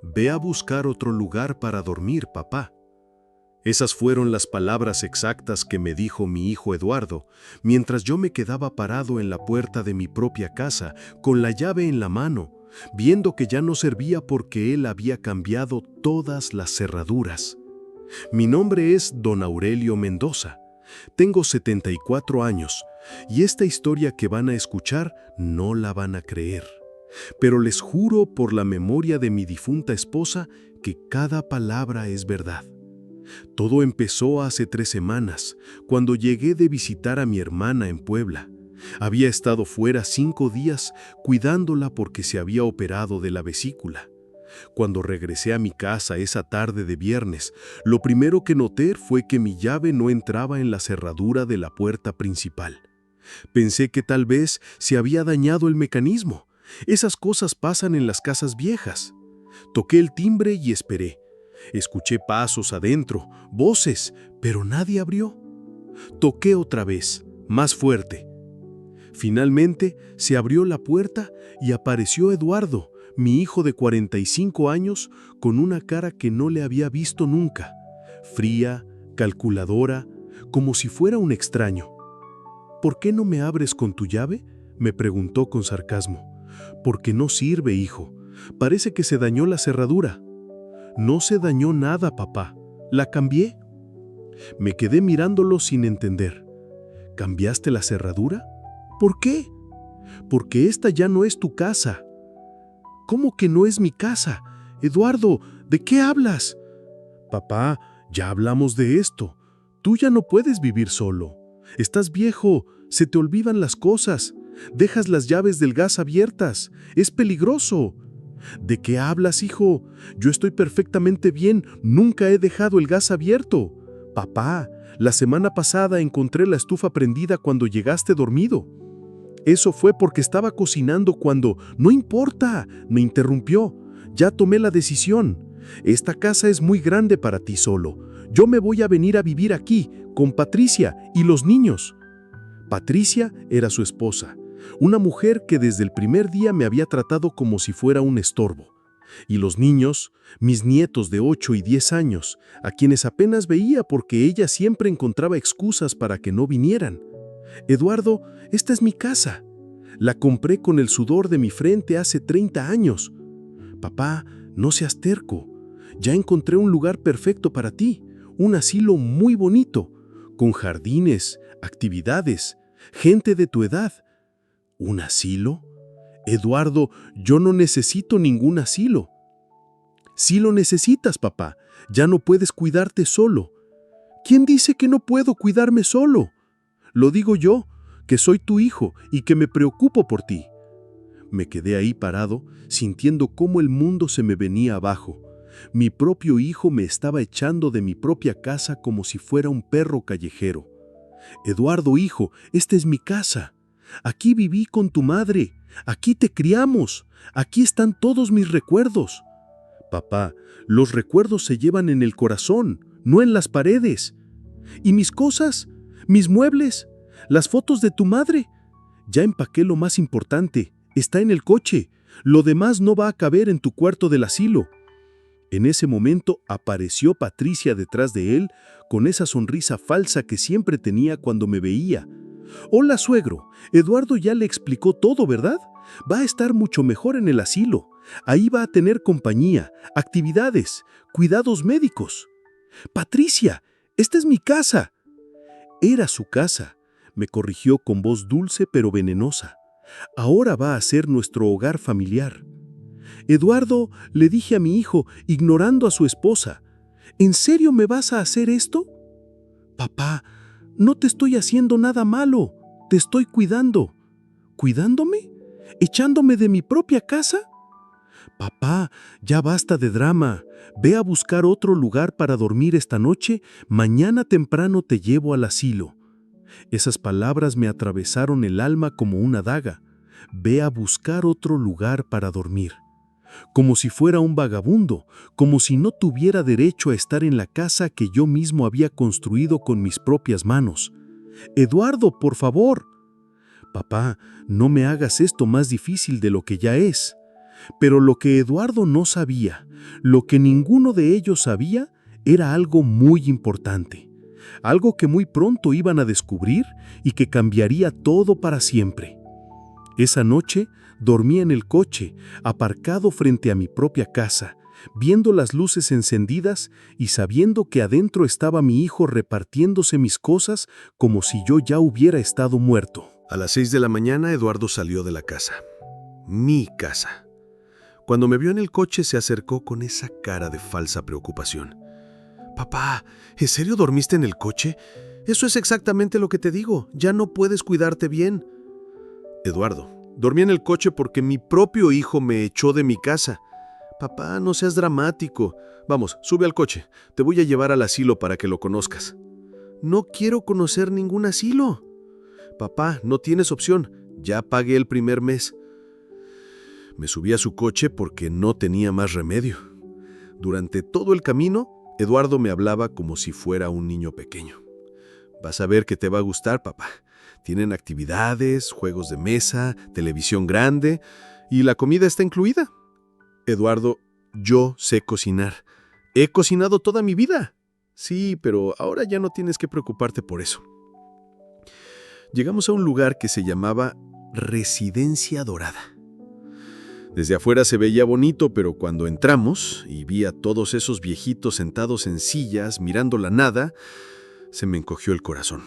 Ve a buscar otro lugar para dormir, papá. Esas fueron las palabras exactas que me dijo mi hijo Eduardo, mientras yo me quedaba parado en la puerta de mi propia casa, con la llave en la mano, viendo que ya no servía porque él había cambiado todas las cerraduras. Mi nombre es Don Aurelio Mendoza. Tengo 74 años, y esta historia que van a escuchar no la van a creer. Pero les juro por la memoria de mi difunta esposa que cada palabra es verdad. Todo empezó hace 3 semanas, cuando llegué de visitar a mi hermana en Puebla. Había estado fuera 5 días cuidándola porque se había operado de la vesícula. Cuando regresé a mi casa esa tarde de viernes, lo primero que noté fue que mi llave no entraba en la cerradura de la puerta principal. Pensé que tal vez se había dañado el mecanismo. Esas cosas pasan en las casas viejas. Toqué el timbre y esperé. Escuché pasos adentro, voces, pero nadie abrió. Toqué otra vez, más fuerte. Finalmente se abrió la puerta y apareció Eduardo, mi hijo de 45 años, con una cara que no le había visto nunca, fría, calculadora, como si fuera un extraño. ¿Por qué no me abres con tu llave?, me preguntó con sarcasmo. Porque no sirve, hijo. Parece que se dañó la cerradura. No se dañó nada, papá. La cambié. Me quedé mirándolo sin entender. ¿Cambiaste la cerradura? ¿Por qué? Porque esta ya no es tu casa. ¿Cómo que no es mi casa? Eduardo, ¿de qué hablas? Papá, ya hablamos de esto. Tú ya no puedes vivir solo. Estás viejo, se te olvidan las cosas. Dejas las llaves del gas abiertas. Es peligroso. ¿De qué hablas, hijo? Yo estoy perfectamente bien. Nunca he dejado el gas abierto. Papá, la semana pasada encontré la estufa prendida cuando llegaste dormido. Eso fue porque estaba cocinando cuando... No importa, me interrumpió. Ya tomé la decisión. Esta casa es muy grande para ti solo. Yo me voy a venir a vivir aquí, con Patricia y los niños. Patricia era su esposa, una mujer que desde el primer día me había tratado como si fuera un estorbo. Y los niños, mis nietos de 8 y 10 años, a quienes apenas veía porque ella siempre encontraba excusas para que no vinieran. Eduardo, esta es mi casa. La compré con el sudor de mi frente hace 30 años. Papá, no seas terco. Ya encontré un lugar perfecto para ti, un asilo muy bonito, con jardines, actividades, gente de tu edad. ¿Un asilo? Eduardo, yo no necesito ningún asilo. Sí lo necesitas, papá. Ya no puedes cuidarte solo. ¿Quién dice que no puedo cuidarme solo? Lo digo yo, que soy tu hijo y que me preocupo por ti. Me quedé ahí parado, sintiendo cómo el mundo se me venía abajo. Mi propio hijo me estaba echando de mi propia casa como si fuera un perro callejero. Eduardo, hijo, esta es mi casa. Aquí viví con tu madre. Aquí te criamos. Aquí están todos mis recuerdos. Papá, los recuerdos se llevan en el corazón, no en las paredes. ¿Y mis cosas? ¿Mis muebles? ¿Las fotos de tu madre? Ya empaqué lo más importante. Está en el coche. Lo demás no va a caber en tu cuarto del asilo. En ese momento apareció Patricia detrás de él, con esa sonrisa falsa que siempre tenía cuando me veía. Hola, suegro. Eduardo ya le explicó todo, ¿verdad? Va a estar mucho mejor en el asilo. Ahí va a tener compañía, actividades, cuidados médicos. Patricia, esta es mi casa. Era su casa, me corrigió con voz dulce pero venenosa. Ahora va a ser nuestro hogar familiar. Eduardo, le dije a mi hijo, ignorando a su esposa, ¿en serio me vas a hacer esto? Papá, no te estoy haciendo nada malo, te estoy cuidando. ¿Cuidándome? ¿Echándome de mi propia casa? Papá, ya basta de drama. Ve a buscar otro lugar para dormir esta noche. Mañana temprano te llevo al asilo. Esas palabras me atravesaron el alma como una daga. Ve a buscar otro lugar para dormir. Como si fuera un vagabundo, como si no tuviera derecho a estar en la casa que yo mismo había construido con mis propias manos. Eduardo, por favor. Papá, no me hagas esto más difícil de lo que ya es. Pero lo que Eduardo no sabía, Lo que ninguno de ellos sabía era algo muy importante, algo que muy pronto iban a descubrir y que cambiaría todo para siempre. Esa noche dormí en el coche, aparcado frente a mi propia casa, viendo las luces encendidas y sabiendo que adentro estaba mi hijo repartiéndose mis cosas como si yo ya hubiera estado muerto. A las 6 de la mañana, Eduardo salió de la casa. Mi casa. Cuando me vio en el coche, se acercó con esa cara de falsa preocupación. «Papá, ¿en serio dormiste en el coche? Eso es exactamente lo que te digo. Ya no puedes cuidarte bien». «Eduardo, dormí en el coche porque mi propio hijo me echó de mi casa». «Papá, no seas dramático. Vamos, sube al coche. Te voy a llevar al asilo para que lo conozcas». «No quiero conocer ningún asilo». «Papá, no tienes opción. Ya pagué el primer mes». Me subí a su coche porque no tenía más remedio. Durante todo el camino, Eduardo me hablaba como si fuera un niño pequeño. «Vas a ver que te va a gustar, papá. Tienen actividades, juegos de mesa, televisión grande y la comida está incluida». «Eduardo, yo sé cocinar. He cocinado toda mi vida». «Sí, pero ahora ya no tienes que preocuparte por eso». Llegamos a un lugar que se llamaba Residencia Dorada. Desde afuera se veía bonito, pero cuando entramos y vi a todos esos viejitos sentados en sillas mirando la nada, se me encogió el corazón.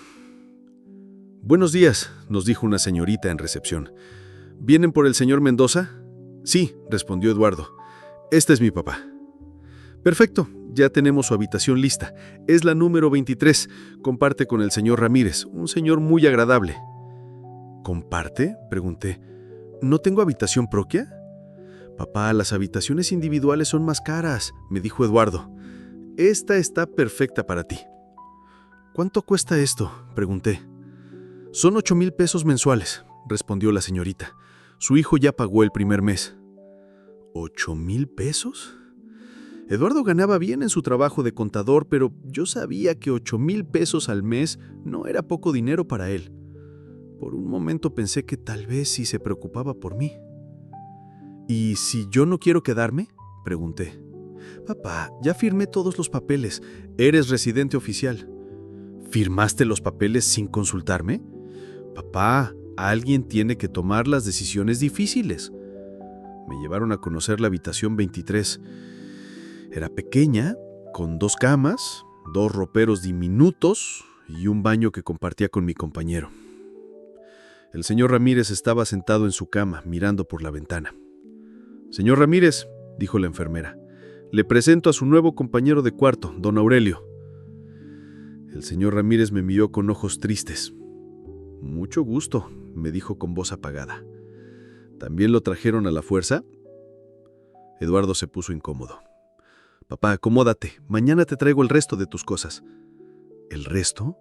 «Buenos días», nos dijo una señorita en recepción. «¿Vienen por el señor Mendoza?» «Sí», respondió Eduardo. «Este es mi papá». «Perfecto, ya tenemos su habitación lista. Es la número 23. Comparte con el señor Ramírez, un señor muy agradable». «¿Comparte?», pregunté. «¿No tengo habitación propia?» «Papá, las habitaciones individuales son más caras», me dijo Eduardo. «Esta está perfecta para ti». «¿Cuánto cuesta esto?», pregunté. «Son 8,000 pesos mensuales», respondió la señorita. «Su hijo ya pagó el primer mes». ¿8,000 pesos? Eduardo ganaba bien en su trabajo de contador, pero yo sabía que 8,000 pesos al mes no era poco dinero para él. Por un momento pensé que tal vez sí se preocupaba por mí. «¿Y si yo no quiero quedarme?», pregunté. «Papá, ya firmé todos los papeles. Eres residente oficial». «¿Firmaste los papeles sin consultarme?» «Papá, alguien tiene que tomar las decisiones difíciles». Me llevaron a conocer la habitación 23. Era pequeña, con 2 camas, 2 roperos diminutos y un baño que compartía con mi compañero. El señor Ramírez estaba sentado en su cama, mirando por la ventana. «Señor Ramírez», dijo la enfermera, «le presento a su nuevo compañero de cuarto, don Aurelio». El señor Ramírez me miró con ojos tristes. «Mucho gusto», me dijo con voz apagada. «¿También lo trajeron a la fuerza?» Eduardo se puso incómodo. «Papá, acomódate. Mañana te traigo el resto de tus cosas». ¿El resto?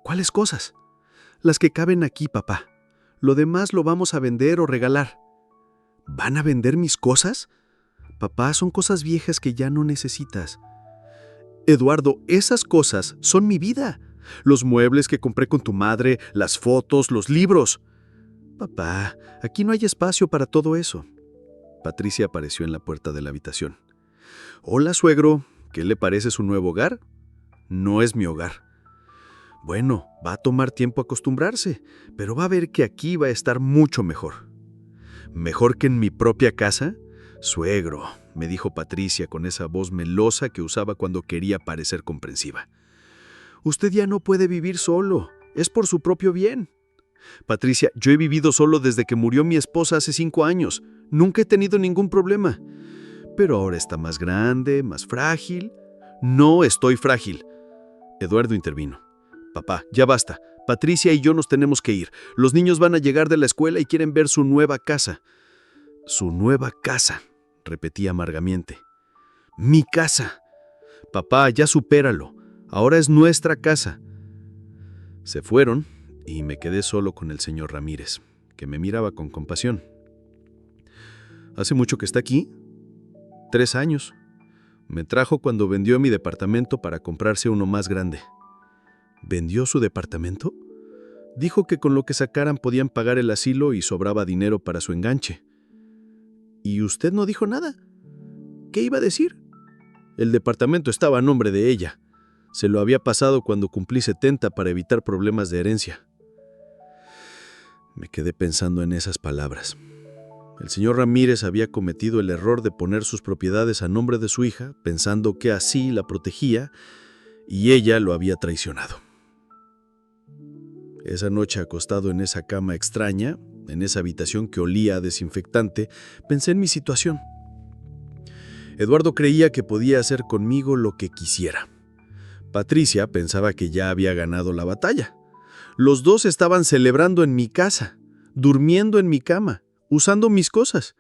¿Cuáles cosas? «Las que caben aquí, papá. Lo demás lo vamos a vender o regalar». ¿Van a vender mis cosas? Papá, son cosas viejas que ya no necesitas. Eduardo, esas cosas son mi vida. Los muebles que compré con tu madre, las fotos, los libros. Papá, aquí no hay espacio para todo eso. Patricia apareció en la puerta de la habitación. Hola, suegro. ¿Qué le parece su nuevo hogar? No es mi hogar. Bueno, va a tomar tiempo acostumbrarse, pero va a ver que aquí va a estar mucho mejor. ¿Mejor que en mi propia casa? Suegro, me dijo Patricia con esa voz melosa que usaba cuando quería parecer comprensiva. Usted ya no puede vivir solo. Es por su propio bien. Patricia, yo he vivido solo desde que murió mi esposa hace 5 años. Nunca he tenido ningún problema. Pero ahora está más grande, más frágil. No estoy frágil. Eduardo intervino. Papá, ya basta. Patricia y yo nos tenemos que ir. Los niños van a llegar de la escuela y quieren ver su nueva casa. Su nueva casa, repetía amargamente. Mi casa. Papá, ya supéralo. Ahora es nuestra casa. Se fueron y me quedé solo con el señor Ramírez, que me miraba con compasión. ¿Hace mucho que está aquí? 3 años. Me trajo cuando vendió mi departamento para comprarse uno más grande. ¿Vendió su departamento? Dijo que con lo que sacaran podían pagar el asilo y sobraba dinero para su enganche. ¿Y usted no dijo nada? ¿Qué iba a decir? El departamento estaba a nombre de ella. Se lo había pasado cuando cumplí 70 para evitar problemas de herencia. Me quedé pensando en esas palabras. El señor Ramírez había cometido el error de poner sus propiedades a nombre de su hija, pensando que así la protegía, y ella lo había traicionado. Esa noche, acostado en esa cama extraña, en esa habitación que olía a desinfectante, pensé en mi situación. Eduardo creía que podía hacer conmigo lo que quisiera. Patricia pensaba que ya había ganado la batalla. Los dos estaban celebrando en mi casa, durmiendo en mi cama, usando mis cosas.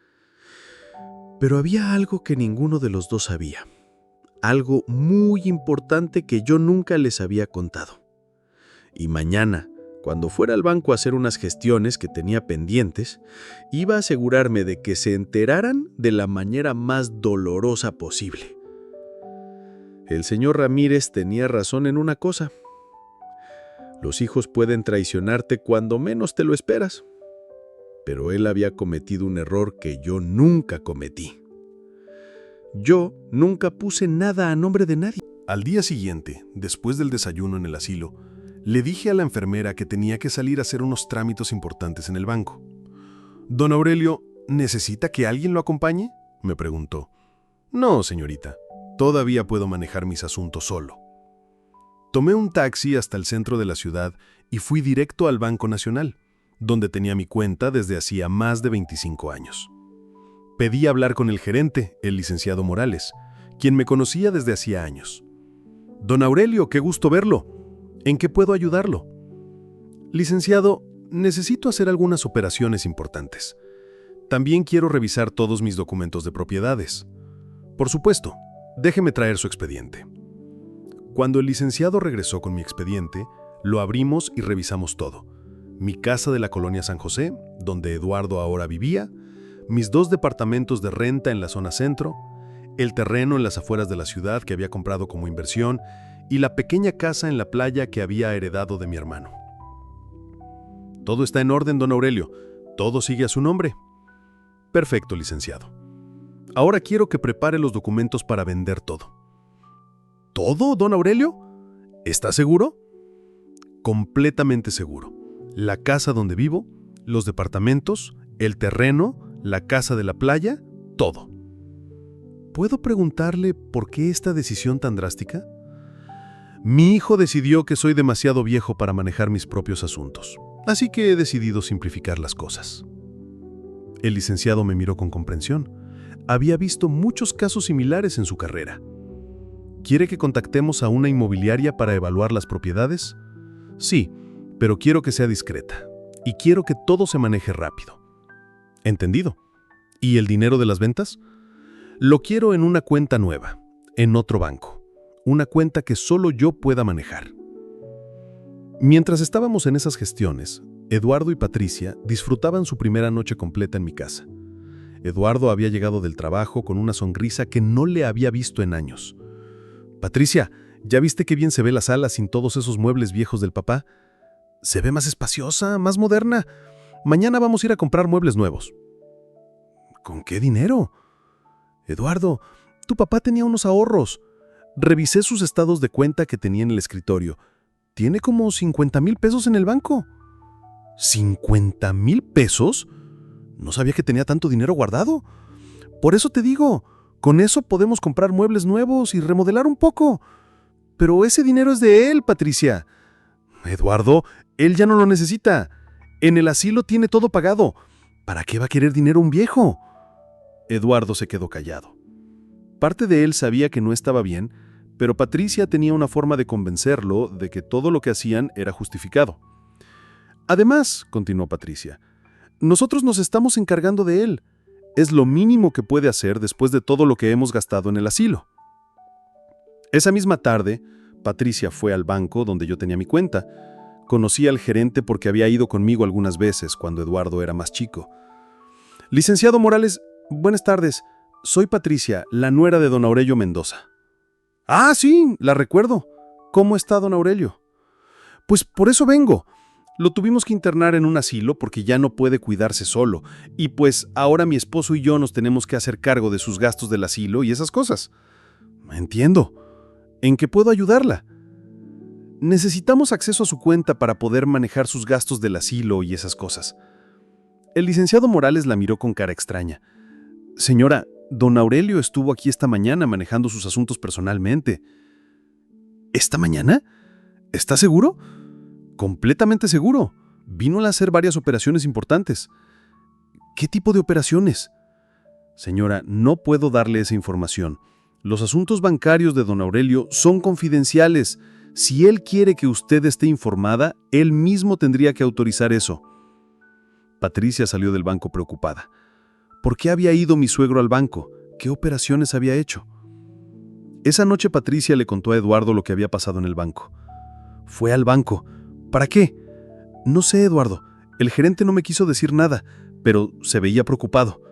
Pero había algo que ninguno de los dos sabía. Algo muy importante que yo nunca les había contado. Y mañana, cuando fuera al banco a hacer unas gestiones que tenía pendientes, iba a asegurarme de que se enteraran de la manera más dolorosa posible. El señor Ramírez tenía razón en una cosa. Los hijos pueden traicionarte cuando menos te lo esperas. Pero él había cometido un error que yo nunca cometí. Yo nunca puse nada a nombre de nadie. Al día siguiente, después del desayuno en el asilo, le dije a la enfermera que tenía que salir a hacer unos trámites importantes en el banco. «Don Aurelio, ¿necesita que alguien lo acompañe?», me preguntó. «No, señorita. Todavía puedo manejar mis asuntos solo». Tomé un taxi hasta el centro de la ciudad y fui directo al Banco Nacional, donde tenía mi cuenta desde hacía más de 25 años. Pedí hablar con el gerente, el licenciado Morales, quien me conocía desde hacía años. «Don Aurelio, qué gusto verlo. ¿En qué puedo ayudarlo?». «Licenciado, necesito hacer algunas operaciones importantes. También quiero revisar todos mis documentos de propiedades». «Por supuesto, déjeme traer su expediente». Cuando el licenciado regresó con mi expediente, lo abrimos y revisamos todo. Mi casa de la colonia San José, donde Eduardo ahora vivía, mis 2 departamentos de renta en la zona centro, el terreno en las afueras de la ciudad que había comprado como inversión y la pequeña casa en la playa que había heredado de mi hermano. «Todo está en orden, don Aurelio. Todo sigue a su nombre». «Perfecto, licenciado. Ahora quiero que prepare los documentos para vender todo». «¿Todo, don Aurelio? ¿Está seguro?». «Completamente seguro. La casa donde vivo, los departamentos, el terreno, la casa de la playa, todo». «¿Puedo preguntarle por qué esta decisión tan drástica?». «Mi hijo decidió que soy demasiado viejo para manejar mis propios asuntos, así que he decidido simplificar las cosas». El licenciado me miró con comprensión. Había visto muchos casos similares en su carrera. «¿Quiere que contactemos a una inmobiliaria para evaluar las propiedades?». «Sí, pero quiero que sea discreta. Y quiero que todo se maneje rápido». «Entendido. ¿Y el dinero de las ventas?». «Lo quiero en una cuenta nueva, en otro banco. Una cuenta que solo yo pueda manejar». Mientras estábamos en esas gestiones, Eduardo y Patricia disfrutaban su primera noche completa en mi casa. Eduardo había llegado del trabajo con una sonrisa que no le había visto en años. «Patricia, ¿ya viste qué bien se ve la sala sin todos esos muebles viejos del papá? Se ve más espaciosa, más moderna. Mañana vamos a ir a comprar muebles nuevos». «¿Con qué dinero?». «Eduardo, tu papá tenía unos ahorros. Revisé sus estados de cuenta que tenía en el escritorio. Tiene como 50,000 pesos en el banco». ¿50,000 pesos? No sabía que tenía tanto dinero guardado. Por eso te digo, con eso podemos comprar muebles nuevos y remodelar un poco. Pero ese dinero es de él, Patricia». «Eduardo, él ya no lo necesita. En el asilo tiene todo pagado. ¿Para qué va a querer dinero un viejo?». Eduardo se quedó callado. Parte de él sabía que no estaba bien, pero Patricia tenía una forma de convencerlo de que todo lo que hacían era justificado. «Además», continuó Patricia, «nosotros nos estamos encargando de él. Es lo mínimo que puede hacer después de todo lo que hemos gastado en el asilo». Esa misma tarde, Patricia fue al banco donde yo tenía mi cuenta. Conocí al gerente porque había ido conmigo algunas veces cuando Eduardo era más chico. «Licenciado Morales, buenas tardes. Soy Patricia, la nuera de don Aurelio Mendoza». «Ah, sí, la recuerdo. ¿Cómo está don Aurelio?». «Pues por eso vengo. Lo tuvimos que internar en un asilo porque ya no puede cuidarse solo, y pues ahora mi esposo y yo nos tenemos que hacer cargo de sus gastos del asilo y esas cosas. Entiendo. ¿En qué puedo ayudarla? Necesitamos acceso a su cuenta para poder manejar sus gastos del asilo y esas cosas. El licenciado Morales la miró con cara extraña. Señora, don Aurelio estuvo aquí esta mañana manejando sus asuntos personalmente. ¿Esta mañana? ¿Está seguro? Completamente seguro. Vino a hacer varias operaciones importantes. ¿Qué tipo de operaciones? Señora, no puedo darle esa información. Los asuntos bancarios de don Aurelio son confidenciales. Si él quiere que usted esté informada, él mismo tendría que autorizar eso. Patricia salió del banco preocupada. ¿Por qué había ido mi suegro al banco? ¿Qué operaciones había hecho? Esa noche Patricia le contó a Eduardo lo que había pasado en el banco. Fue al banco. ¿Para qué? No sé, Eduardo. El gerente no me quiso decir nada, pero se veía preocupado.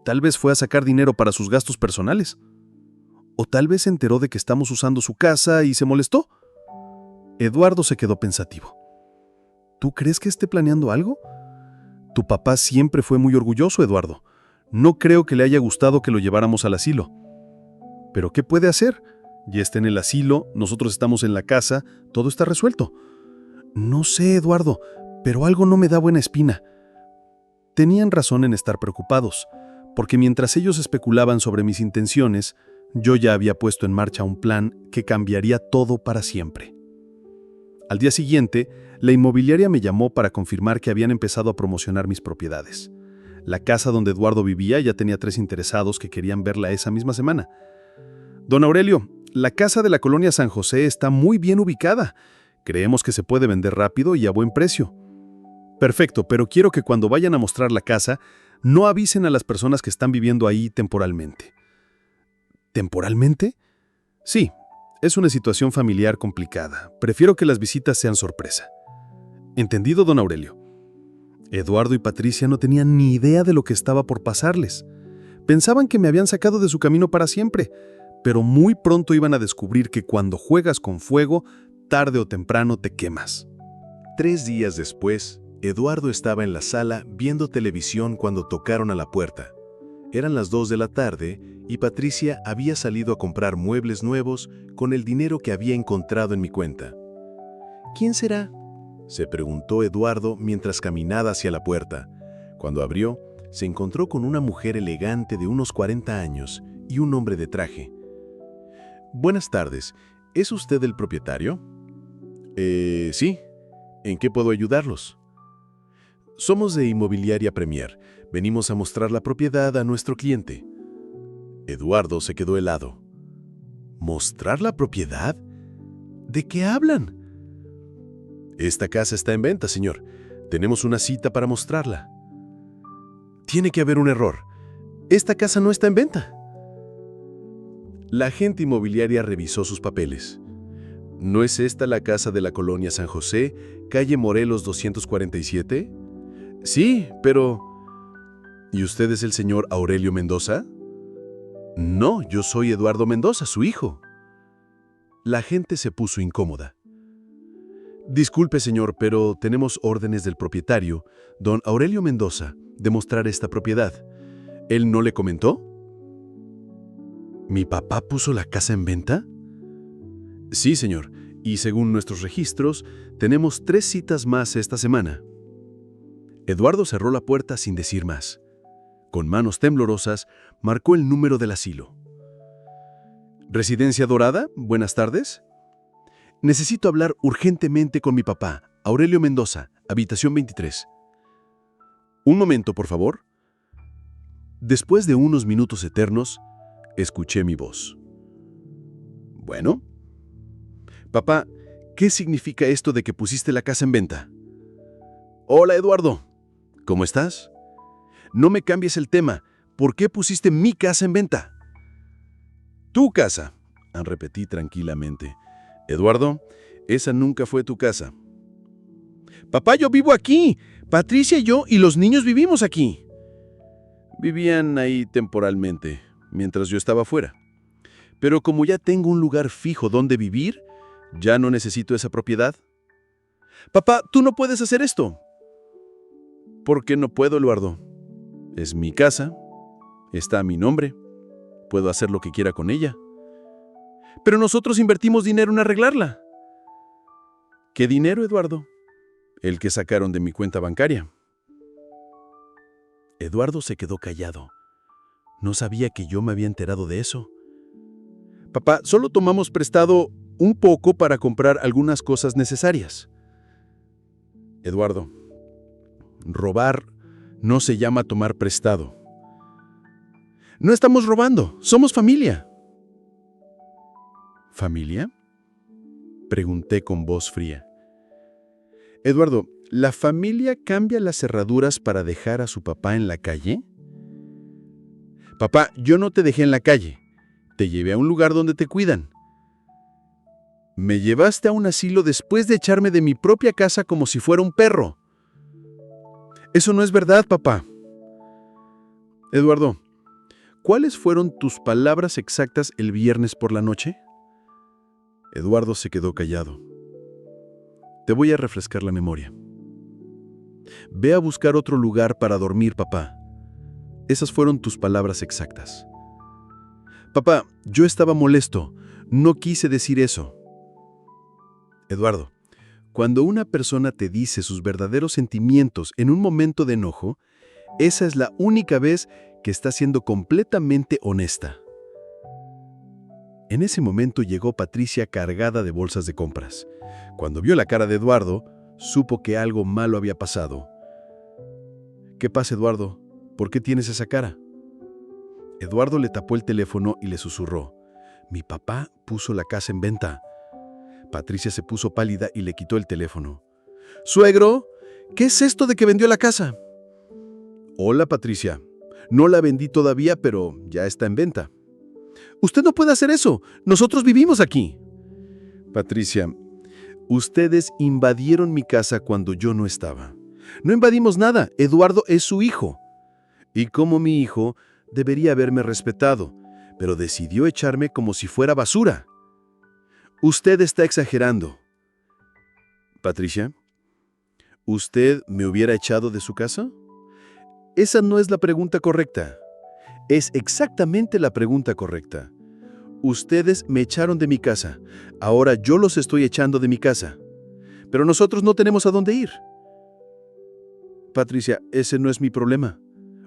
Tal vez fue a sacar dinero para sus gastos personales. O tal vez se enteró de que estamos usando su casa y se molestó. Eduardo se quedó pensativo. ¿Tú crees que esté planeando algo? Tu papá siempre fue muy orgulloso, Eduardo. No creo que le haya gustado que lo lleváramos al asilo. ¿Pero qué puede hacer? Ya está en el asilo, nosotros estamos en la casa, todo está resuelto. No sé, Eduardo, pero algo no me da buena espina. Tenían razón en estar preocupados, porque mientras ellos especulaban sobre mis intenciones, yo ya había puesto en marcha un plan que cambiaría todo para siempre. Al día siguiente, la inmobiliaria me llamó para confirmar que habían empezado a promocionar mis propiedades. La casa donde Eduardo vivía ya tenía 3 interesados que querían verla esa misma semana. Don Aurelio, la casa de la colonia San José está muy bien ubicada. Creemos que se puede vender rápido y a buen precio. Perfecto, pero quiero que cuando vayan a mostrar la casa, no avisen a las personas que están viviendo ahí temporalmente. ¿Temporalmente? Sí, es una situación familiar complicada. Prefiero que las visitas sean sorpresa. ¿Entendido, don Aurelio? Eduardo y Patricia no tenían ni idea de lo que estaba por pasarles. Pensaban que me habían sacado de su camino para siempre, pero muy pronto iban a descubrir que cuando juegas con fuego, tarde o temprano te quemas. 3 días después, Eduardo estaba en la sala viendo televisión cuando tocaron a la puerta. Eran las 2 de la tarde y Patricia había salido a comprar muebles nuevos con el dinero que había encontrado en mi cuenta. ¿Quién será?, se preguntó Eduardo mientras caminaba hacia la puerta. Cuando abrió, se encontró con una mujer elegante de unos 40 años y un hombre de traje. Buenas tardes, ¿es usted el propietario? Sí. ¿En qué puedo ayudarlos? Somos de Inmobiliaria Premier. Venimos a mostrar la propiedad a nuestro cliente. Eduardo se quedó helado. ¿Mostrar la propiedad? ¿De qué hablan? Esta casa está en venta, señor. Tenemos una cita para mostrarla. Tiene que haber un error. Esta casa no está en venta. La agente inmobiliaria revisó sus papeles. ¿No es esta la casa de la colonia San José, calle Morelos 247? Sí, pero... ¿Y usted es el señor Aurelio Mendoza? No, yo soy Eduardo Mendoza, su hijo. La agente se puso incómoda. Disculpe, señor, pero tenemos órdenes del propietario, don Aurelio Mendoza, de mostrar esta propiedad. ¿Él no le comentó? ¿Mi papá puso la casa en venta? Sí, señor, y según nuestros registros, tenemos 3 citas más esta semana. Eduardo cerró la puerta sin decir más. Con manos temblorosas, marcó el número del asilo. ¿Residencia Dorada? Buenas tardes. Necesito hablar urgentemente con mi papá, Aurelio Mendoza, habitación 23. Un momento, por favor. Después de unos minutos eternos, escuché mi voz. Bueno. Papá, ¿qué significa esto de que pusiste la casa en venta? Hola, Eduardo. ¿Cómo estás? No me cambies el tema. ¿Por qué pusiste mi casa en venta? Tu casa, repetí tranquilamente. Eduardo, esa nunca fue tu casa. Papá, yo vivo aquí. Patricia y yo y los niños vivimos aquí. Vivían ahí temporalmente, mientras yo estaba fuera. Pero como ya tengo un lugar fijo donde vivir, ¿ya no necesito esa propiedad? Papá, tú no puedes hacer esto. ¿Por qué no puedo, Eduardo? Es mi casa, está a mi nombre, puedo hacer lo que quiera con ella. Pero nosotros invertimos dinero en arreglarla. ¿Qué dinero, Eduardo? El que sacaron de mi cuenta bancaria. Eduardo se quedó callado. No sabía que yo me había enterado de eso. Papá, solo tomamos prestado un poco para comprar algunas cosas necesarias. Eduardo, robar no se llama tomar prestado. No estamos robando, somos familia. ¿Familia? Pregunté con voz fría. Eduardo, ¿la familia cambia las cerraduras para dejar a su papá en la calle? Papá, yo no te dejé en la calle. Te llevé a un lugar donde te cuidan. Me llevaste a un asilo después de echarme de mi propia casa como si fuera un perro. Eso no es verdad, papá. Eduardo, ¿cuáles fueron tus palabras exactas el viernes por la noche? Eduardo se quedó callado. Te voy a refrescar la memoria. Ve a buscar otro lugar para dormir, papá. Esas fueron tus palabras exactas. Papá, yo estaba molesto. No quise decir eso. Eduardo, cuando una persona te dice sus verdaderos sentimientos en un momento de enojo, esa es la única vez que está siendo completamente honesta. En ese momento llegó Patricia cargada de bolsas de compras. Cuando vio la cara de Eduardo, supo que algo malo había pasado. ¿Qué pasa, Eduardo? ¿Por qué tienes esa cara? Eduardo le tapó el teléfono y le susurró. Mi papá puso la casa en venta. Patricia se puso pálida y le quitó el teléfono. Suegro, ¿qué es esto de que vendió la casa? Hola, Patricia. No la vendí todavía, pero ya está en venta. Usted no puede hacer eso. Nosotros vivimos aquí. Patricia, ustedes invadieron mi casa cuando yo no estaba. No invadimos nada. Eduardo es su hijo. Y como mi hijo, debería haberme respetado, pero decidió echarme como si fuera basura. Usted está exagerando. Patricia, ¿usted me hubiera echado de su casa? Esa no es la pregunta correcta. Es exactamente la pregunta correcta. Ustedes me echaron de mi casa. Ahora yo los estoy echando de mi casa. Pero nosotros no tenemos a dónde ir. Patricia, ese no es mi problema.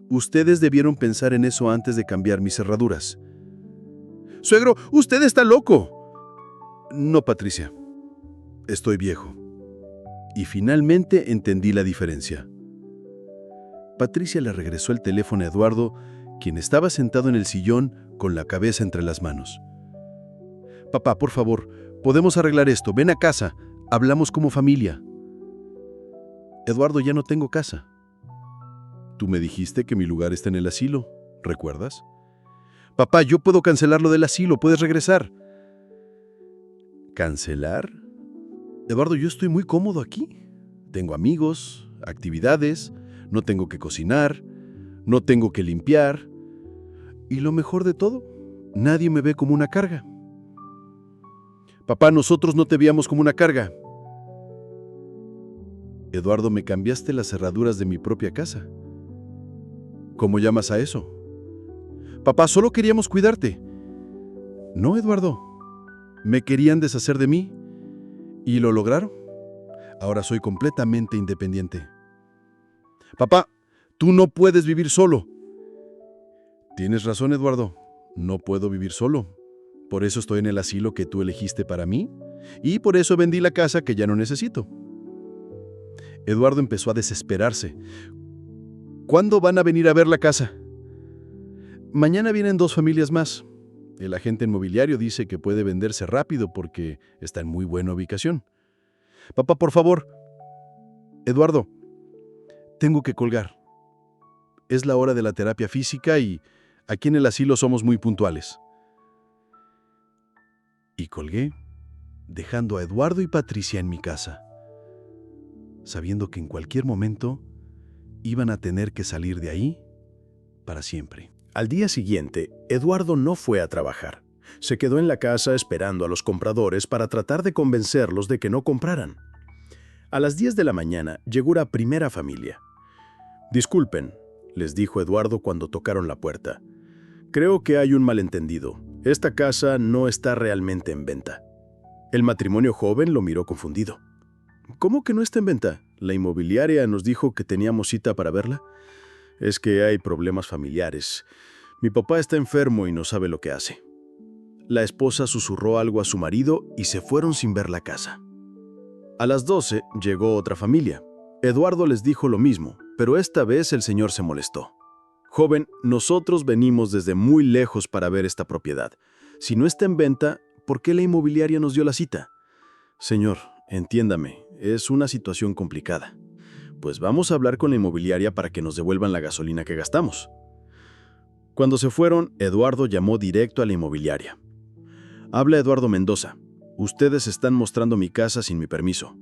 Ustedes debieron pensar en eso antes de cambiar mis cerraduras. Suegro, usted está loco. No, Patricia. Estoy viejo. Y finalmente entendí la diferencia. Patricia le regresó el teléfono a Eduardo, quien estaba sentado en el sillón con la cabeza entre las manos. Papá, por favor, podemos arreglar esto. Ven a casa. Hablamos como familia. Eduardo, ya no tengo casa. Tú me dijiste que mi lugar está en el asilo, ¿recuerdas? Papá, yo puedo cancelar lo del asilo. Puedes regresar. ¿Cancelar? Eduardo, yo estoy muy cómodo aquí. Tengo amigos, actividades, no tengo que cocinar, no tengo que limpiar. Y lo mejor de todo, nadie me ve como una carga. Papá, nosotros no te veíamos como una carga. Eduardo, me cambiaste las cerraduras de mi propia casa. ¿Cómo llamas a eso? Papá, solo queríamos cuidarte. No, Eduardo. Me querían deshacer de mí. ¿Y lo lograron? Ahora soy completamente independiente. Papá, tú no puedes vivir solo. Tienes razón, Eduardo. No puedo vivir solo. Por eso estoy en el asilo que tú elegiste para mí. Y por eso vendí la casa que ya no necesito. Eduardo empezó a desesperarse. ¿Cuándo van a venir a ver la casa? Mañana vienen 2 familias más. El agente inmobiliario dice que puede venderse rápido porque está en muy buena ubicación. Papá, por favor. Eduardo, tengo que colgar. Es la hora de la terapia física y aquí en el asilo somos muy puntuales. Y colgué, dejando a Eduardo y Patricia en mi casa, sabiendo que en cualquier momento iban a tener que salir de ahí para siempre. Al día siguiente, Eduardo no fue a trabajar. Se quedó en la casa esperando a los compradores para tratar de convencerlos de que no compraran. A las 10 de la mañana llegó la primera familia. «Disculpen», les dijo Eduardo cuando tocaron la puerta. «Creo que hay un malentendido. Esta casa no está realmente en venta». El matrimonio joven lo miró confundido. «¿Cómo que no está en venta? La inmobiliaria nos dijo que teníamos cita para verla». «Es que hay problemas familiares. Mi papá está enfermo y no sabe lo que hace». La esposa susurró algo a su marido y se fueron sin ver la casa. A las 12 llegó otra familia. Eduardo les dijo lo mismo, pero esta vez el señor se molestó. «Joven, nosotros venimos desde muy lejos para ver esta propiedad. Si no está en venta, ¿por qué la inmobiliaria nos dio la cita?» «Señor, entiéndame, es una situación complicada». «Pues vamos a hablar con la inmobiliaria para que nos devuelvan la gasolina que gastamos». Cuando se fueron, Eduardo llamó directo a la inmobiliaria. «Habla Eduardo Mendoza. Ustedes están mostrando mi casa sin mi permiso».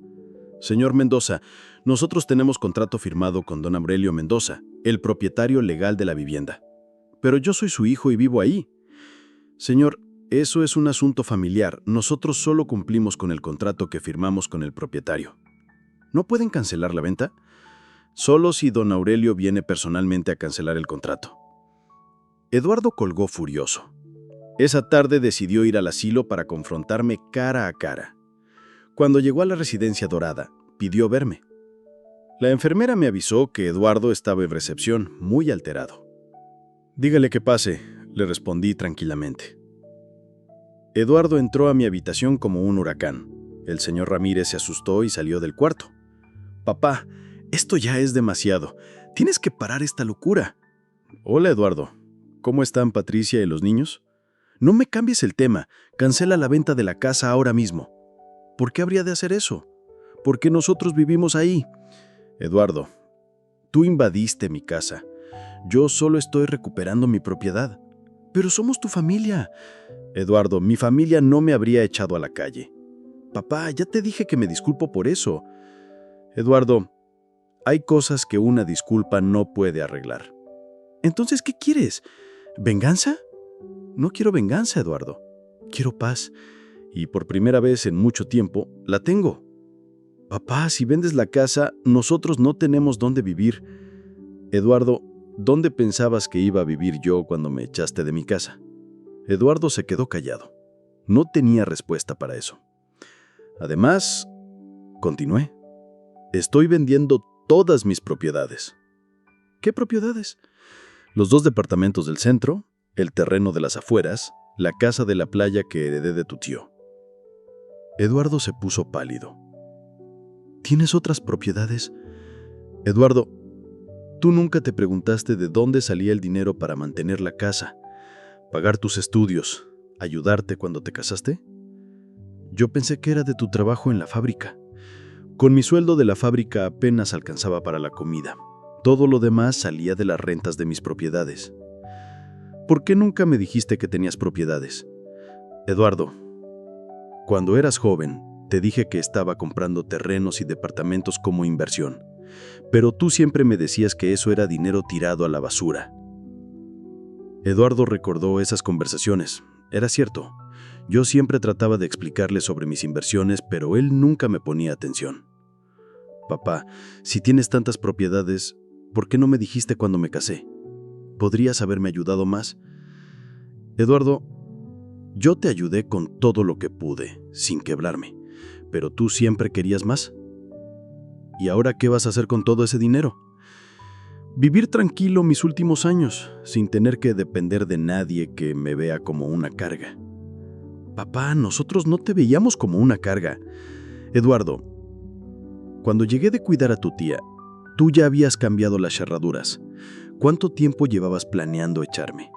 «Señor Mendoza, nosotros tenemos contrato firmado con don Aurelio Mendoza, el propietario legal de la vivienda. Pero yo soy su hijo y vivo ahí». «Señor, eso es un asunto familiar. Nosotros solo cumplimos con el contrato que firmamos con el propietario». «¿No pueden cancelar la venta?» «Solo si don Aurelio viene personalmente a cancelar el contrato». Eduardo colgó furioso. Esa tarde decidió ir al asilo para confrontarme cara a cara. Cuando llegó a la residencia dorada, pidió verme. La enfermera me avisó que Eduardo estaba en recepción, muy alterado. «Dígale que pase», le respondí tranquilamente. Eduardo entró a mi habitación como un huracán. El señor Ramírez se asustó y salió del cuarto. «Papá, esto ya es demasiado. Tienes que parar esta locura». «Hola, Eduardo. ¿Cómo están Patricia y los niños?» «No me cambies el tema. Cancela la venta de la casa ahora mismo». «¿Por qué habría de hacer eso?» «Porque nosotros vivimos ahí». «Eduardo, tú invadiste mi casa. Yo solo estoy recuperando mi propiedad». «Pero somos tu familia». «Eduardo, mi familia no me habría echado a la calle». «Papá, ya te dije que me disculpo por eso». «Eduardo, hay cosas que una disculpa no puede arreglar». «Entonces, ¿qué quieres? ¿Venganza?» «No quiero venganza, Eduardo. Quiero paz. Y por primera vez en mucho tiempo, la tengo». «Papá, si vendes la casa, nosotros no tenemos dónde vivir». «Eduardo, ¿dónde pensabas que iba a vivir yo cuando me echaste de mi casa?» Eduardo se quedó callado. No tenía respuesta para eso. Además, continué, estoy vendiendo todas mis propiedades. ¿Qué propiedades? Los 2 departamentos del centro, el terreno de las afueras, la casa de la playa que heredé de tu tío. Eduardo se puso pálido. ¿Tienes otras propiedades? Eduardo, ¿tú nunca te preguntaste de dónde salía el dinero para mantener la casa, pagar tus estudios, ayudarte cuando te casaste? Yo pensé que era de tu trabajo en la fábrica. Con mi sueldo de la fábrica apenas alcanzaba para la comida. Todo lo demás salía de las rentas de mis propiedades. ¿Por qué nunca me dijiste que tenías propiedades? Eduardo, cuando eras joven, te dije que estaba comprando terrenos y departamentos como inversión, pero tú siempre me decías que eso era dinero tirado a la basura. Eduardo recordó esas conversaciones. Era cierto. Yo siempre trataba de explicarle sobre mis inversiones, pero él nunca me ponía atención. Papá, si tienes tantas propiedades, ¿por qué no me dijiste cuando me casé? ¿Podrías haberme ayudado más? Eduardo, yo te ayudé con todo lo que pude, sin quebrarme, pero tú siempre querías más. ¿Y ahora qué vas a hacer con todo ese dinero? Vivir tranquilo mis últimos años, sin tener que depender de nadie que me vea como una carga. Papá, nosotros no te veíamos como una carga. Eduardo, cuando llegué de cuidar a tu tía, tú ya habías cambiado las cerraduras. ¿Cuánto tiempo llevabas planeando echarme?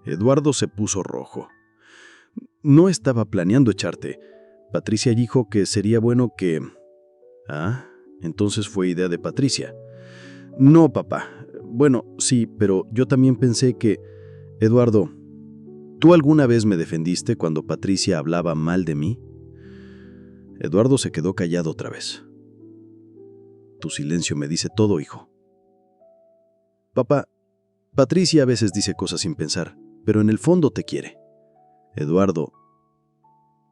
Eduardo se puso rojo. No estaba planeando echarte. Patricia dijo que sería bueno que... Ah, entonces fue idea de Patricia. No, papá. Bueno, sí, pero yo también pensé que... Eduardo, ¿tú alguna vez me defendiste cuando Patricia hablaba mal de mí? Eduardo se quedó callado otra vez. Tu silencio me dice todo, hijo. Papá, Patricia a veces dice cosas sin pensar, pero en el fondo te quiere. Eduardo,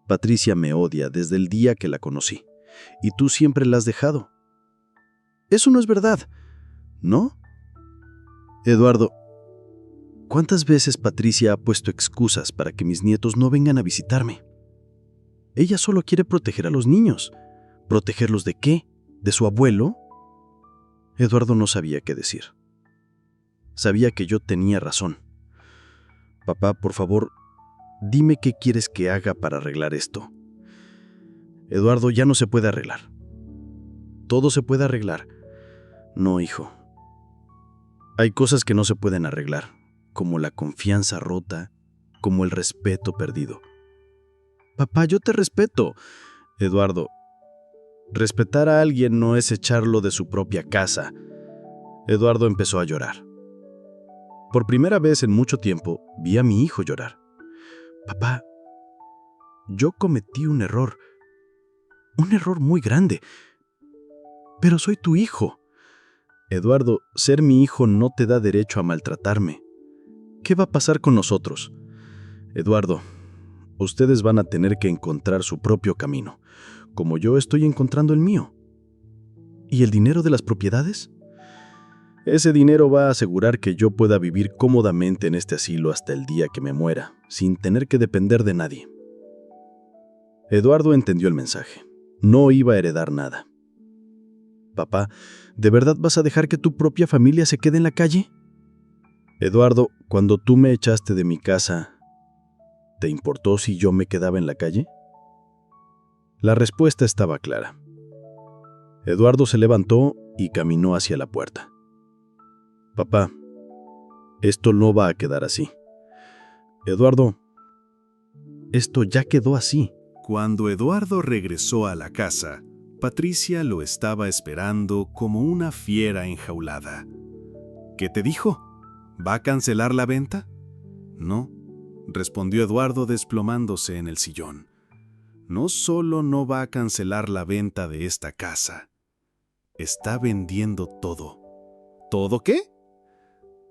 Patricia me odia desde el día que la conocí. y tú siempre la has dejado. Eso no es verdad, ¿no? Eduardo, ¿cuántas veces Patricia ha puesto excusas para que mis nietos no vengan a visitarme? Ella solo quiere proteger a los niños. ¿Protegerlos de qué? ¿De su abuelo? Eduardo no sabía qué decir. Sabía que yo tenía razón. Papá, por favor, dime qué quieres que haga para arreglar esto. Eduardo, ya no se puede arreglar. Todo se puede arreglar. No, hijo. Hay cosas que no se pueden arreglar, como la confianza rota, como el respeto perdido. Papá, yo te respeto. Eduardo, respetar a alguien no es echarlo de su propia casa. Eduardo empezó a llorar. Por primera vez en mucho tiempo, vi a mi hijo llorar. Papá, yo cometí un error muy grande, pero soy tu hijo. Eduardo, ser mi hijo no te da derecho a maltratarme. ¿Qué va a pasar con nosotros? Eduardo, ustedes van a tener que encontrar su propio camino, como yo estoy encontrando el mío. ¿Y el dinero de las propiedades? Ese dinero va a asegurar que yo pueda vivir cómodamente en este asilo hasta el día que me muera, sin tener que depender de nadie. Eduardo entendió el mensaje. No iba a heredar nada. Papá, ¿de verdad vas a dejar que tu propia familia se quede en la calle? Eduardo, cuando tú me echaste de mi casa, ¿te importó si yo me quedaba en la calle? La respuesta estaba clara. Eduardo se levantó y caminó hacia la puerta. Papá, esto no va a quedar así. Eduardo, esto ya quedó así. Cuando Eduardo regresó a la casa, Patricia lo estaba esperando como una fiera enjaulada. ¿Qué te dijo? ¿Va a cancelar la venta? No, respondió Eduardo desplomándose en el sillón. No solo no va a cancelar la venta de esta casa, está vendiendo todo. ¿Todo qué?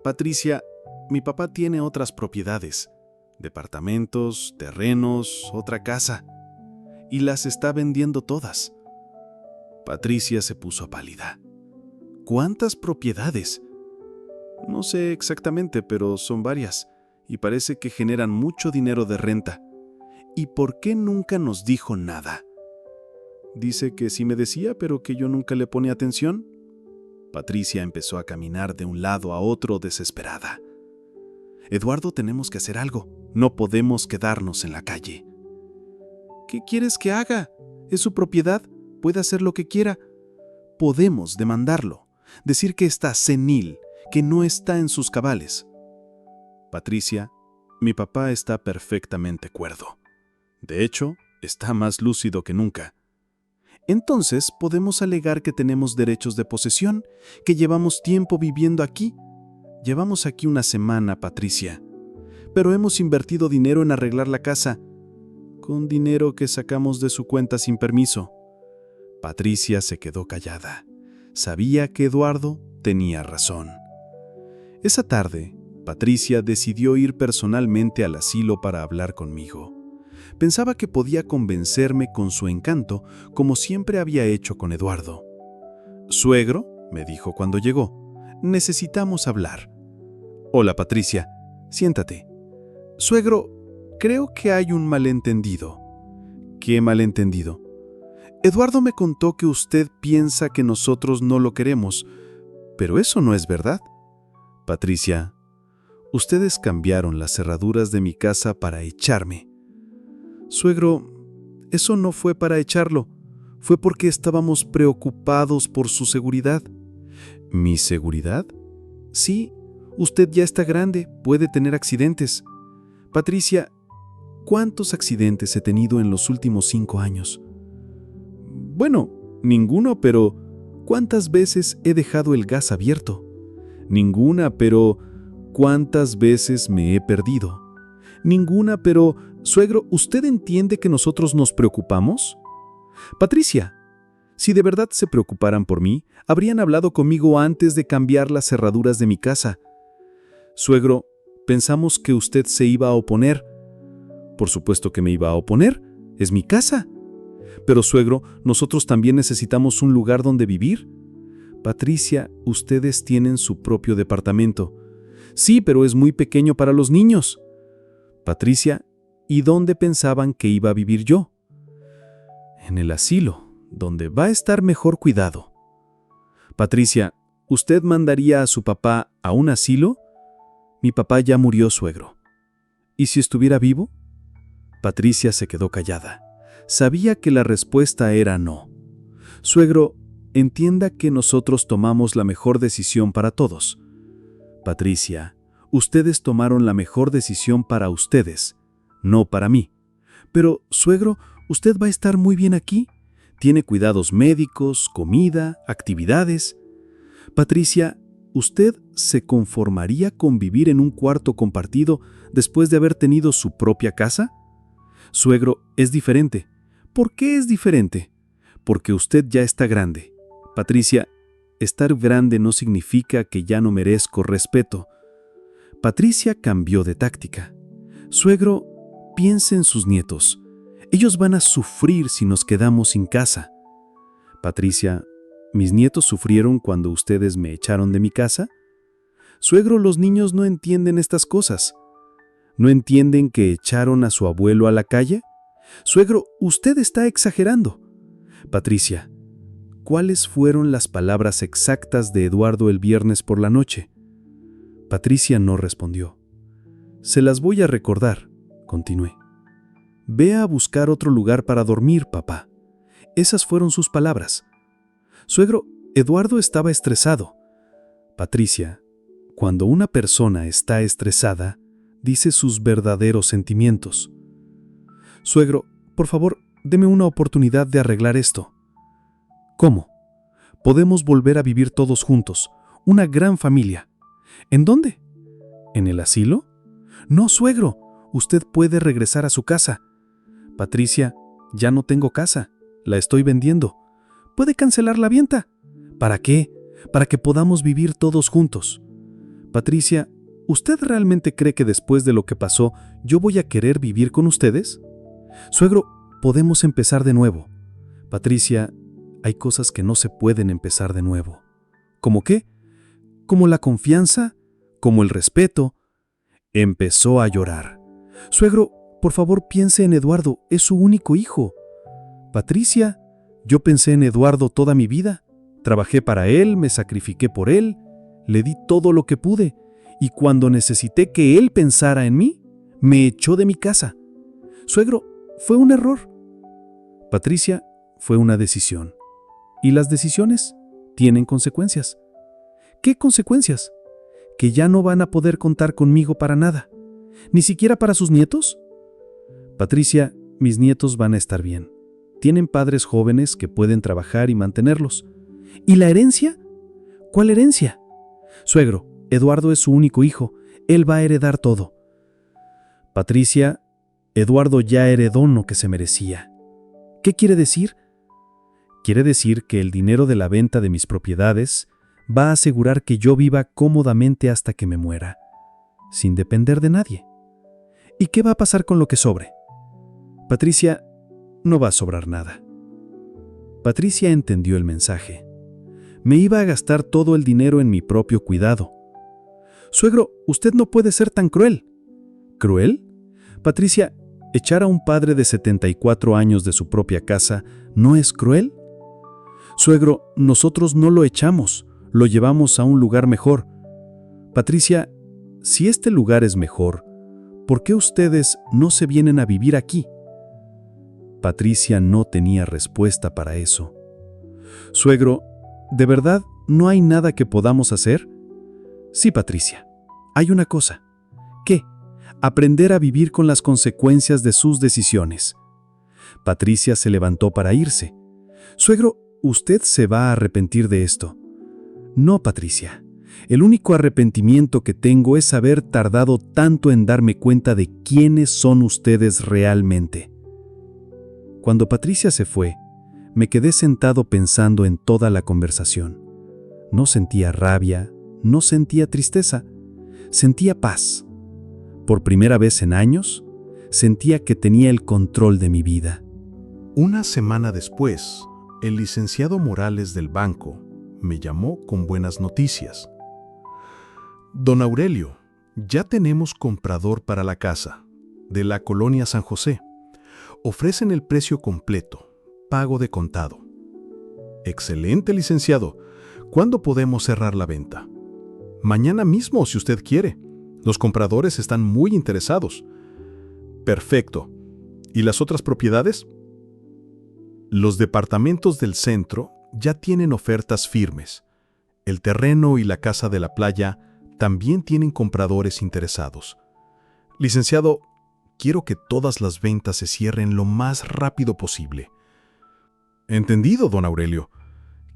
Patricia, mi papá tiene otras propiedades, departamentos, terrenos, otra casa, y las está vendiendo todas. Patricia se puso pálida. ¿Cuántas propiedades? No sé exactamente, pero son varias, y parece que generan mucho dinero de renta. ¿Y por qué nunca nos dijo nada? Dice que sí me decía, pero que yo nunca le ponía atención. Patricia empezó a caminar de un lado a otro desesperada. Eduardo, tenemos que hacer algo. No podemos quedarnos en la calle. ¿Qué quieres que haga? Es su propiedad. Puede hacer lo que quiera. Podemos demandarlo. Decir que está senil, que no está en sus cabales. Patricia, mi papá está perfectamente cuerdo. De hecho, está más lúcido que nunca. Entonces podemos alegar que tenemos derechos de posesión, que llevamos tiempo viviendo aquí. Llevamos aquí una semana, Patricia. Pero hemos invertido dinero en arreglar la casa, con dinero que sacamos de su cuenta sin permiso. Patricia se quedó callada. Sabía que Eduardo tenía razón. Esa tarde, Patricia decidió ir personalmente al asilo para hablar conmigo. Pensaba que podía convencerme con su encanto, como siempre había hecho con Eduardo. «Suegro», me dijo cuando llegó, «necesitamos hablar». «Hola, Patricia, siéntate». «Suegro, creo que hay un malentendido». «¿Qué malentendido?» «Eduardo me contó que usted piensa que nosotros no lo queremos, pero eso no es verdad». «Patricia, ustedes cambiaron las cerraduras de mi casa para echarme». «Suegro, eso no fue para echarlo, fue porque estábamos preocupados por su seguridad». ¿Mi seguridad? Sí, usted ya está grande, puede tener accidentes. Patricia, ¿cuántos accidentes he tenido en los últimos 5 años? Bueno, ninguno, pero ¿cuántas veces he dejado el gas abierto? Ninguna, pero ¿cuántas veces me he perdido? Ninguna, pero, suegro, ¿usted entiende que nosotros nos preocupamos? Patricia, si de verdad se preocuparan por mí, habrían hablado conmigo antes de cambiar las cerraduras de mi casa. Suegro, pensamos que usted se iba a oponer. Por supuesto que me iba a oponer, es mi casa. Pero suegro, nosotros también necesitamos un lugar donde vivir. Patricia, ustedes tienen su propio departamento. Sí, pero es muy pequeño para los niños. Patricia, ¿y dónde pensaban que iba a vivir yo? En el asilo, donde va a estar mejor cuidado. Patricia, ¿usted mandaría a su papá a un asilo? Mi papá ya murió, suegro. ¿Y si estuviera vivo? Patricia se quedó callada. Sabía que la respuesta era no. Suegro, entienda que nosotros tomamos la mejor decisión para todos. Patricia, ustedes tomaron la mejor decisión para ustedes, no para mí. Pero, suegro, usted va a estar muy bien aquí. Tiene cuidados médicos, comida, actividades. Patricia, ¿usted se conformaría con vivir en un cuarto compartido después de haber tenido su propia casa? Suegro, es diferente. ¿Por qué es diferente? Porque usted ya está grande. Patricia, estar grande no significa que ya no merezco respeto. Patricia cambió de táctica. Suegro, piense en sus nietos. Ellos van a sufrir si nos quedamos sin casa. Patricia, ¿mis nietos sufrieron cuando ustedes me echaron de mi casa? Suegro, los niños no entienden estas cosas. ¿No entienden que echaron a su abuelo a la calle? Suegro, usted está exagerando. Patricia, ¿cuáles fueron las palabras exactas de Eduardo el viernes por la noche? Patricia no respondió. Se las voy a recordar, continué. Ve a buscar otro lugar para dormir, papá. Esas fueron sus palabras. Suegro, Eduardo estaba estresado. Patricia, cuando una persona está estresada, dice sus verdaderos sentimientos. Suegro, por favor, deme una oportunidad de arreglar esto. ¿Cómo? Podemos volver a vivir todos juntos, una gran familia. ¿En dónde? ¿En el asilo? No, suegro, usted puede regresar a su casa. Patricia, ya no tengo casa, la estoy vendiendo. ¿Puede cancelar la venta? ¿Para qué? Para que podamos vivir todos juntos. Patricia, ¿usted realmente cree que después de lo que pasó yo voy a querer vivir con ustedes? Suegro, podemos empezar de nuevo. Patricia, hay cosas que no se pueden empezar de nuevo. ¿Cómo qué? Como la confianza, como el respeto. Empezó a llorar. Suegro, por favor piense en Eduardo, es su único hijo. Patricia, yo pensé en Eduardo toda mi vida. Trabajé para él, me sacrifiqué por él, le di todo lo que pude. Y cuando necesité que él pensara en mí, me echó de mi casa. Suegro, fue un error. Patricia, fue una decisión. Y las decisiones tienen consecuencias. ¿Qué consecuencias? Que ya no van a poder contar conmigo para nada. ¿Ni siquiera para sus nietos? Patricia, mis nietos van a estar bien. Tienen padres jóvenes que pueden trabajar y mantenerlos. ¿Y la herencia? ¿Cuál herencia? Suegro, Eduardo es su único hijo. Él va a heredar todo. Patricia, Eduardo ya heredó lo que se merecía. ¿Qué quiere decir? Quiere decir que el dinero de la venta de mis propiedades va a asegurar que yo viva cómodamente hasta que me muera, sin depender de nadie. ¿Y qué va a pasar con lo que sobre? Patricia, no va a sobrar nada. Patricia entendió el mensaje. Me iba a gastar todo el dinero en mi propio cuidado. Suegro, usted no puede ser tan cruel. ¿Cruel? Patricia, ¿echar a un padre de 74 años de su propia casa no es cruel? Suegro, nosotros no lo echamos, lo llevamos a un lugar mejor. Patricia, si este lugar es mejor, ¿por qué ustedes no se vienen a vivir aquí? Patricia no tenía respuesta para eso. Suegro, ¿de verdad no hay nada que podamos hacer? Sí, Patricia, hay una cosa. ¿Qué? Aprender a vivir con las consecuencias de sus decisiones. Patricia se levantó para irse. Suegro, usted se va a arrepentir de esto. No, Patricia. El único arrepentimiento que tengo es haber tardado tanto en darme cuenta de quiénes son ustedes realmente. Cuando Patricia se fue, me quedé sentado pensando en toda la conversación. No sentía rabia, no sentía tristeza, sentía paz. Por primera vez en años, sentía que tenía el control de mi vida. Una semana después, el licenciado Morales del banco me llamó con buenas noticias. Don Aurelio, ya tenemos comprador para la casa, de la colonia San José. Ofrecen el precio completo, pago de contado. Excelente, licenciado. ¿Cuándo podemos cerrar la venta? Mañana mismo, si usted quiere. Los compradores están muy interesados. Perfecto. ¿Y las otras propiedades? Los departamentos del centro ya tienen ofertas firmes. El terreno y la casa de la playa también tienen compradores interesados. Licenciado, quiero que todas las ventas se cierren lo más rápido posible. Entendido, don Aurelio.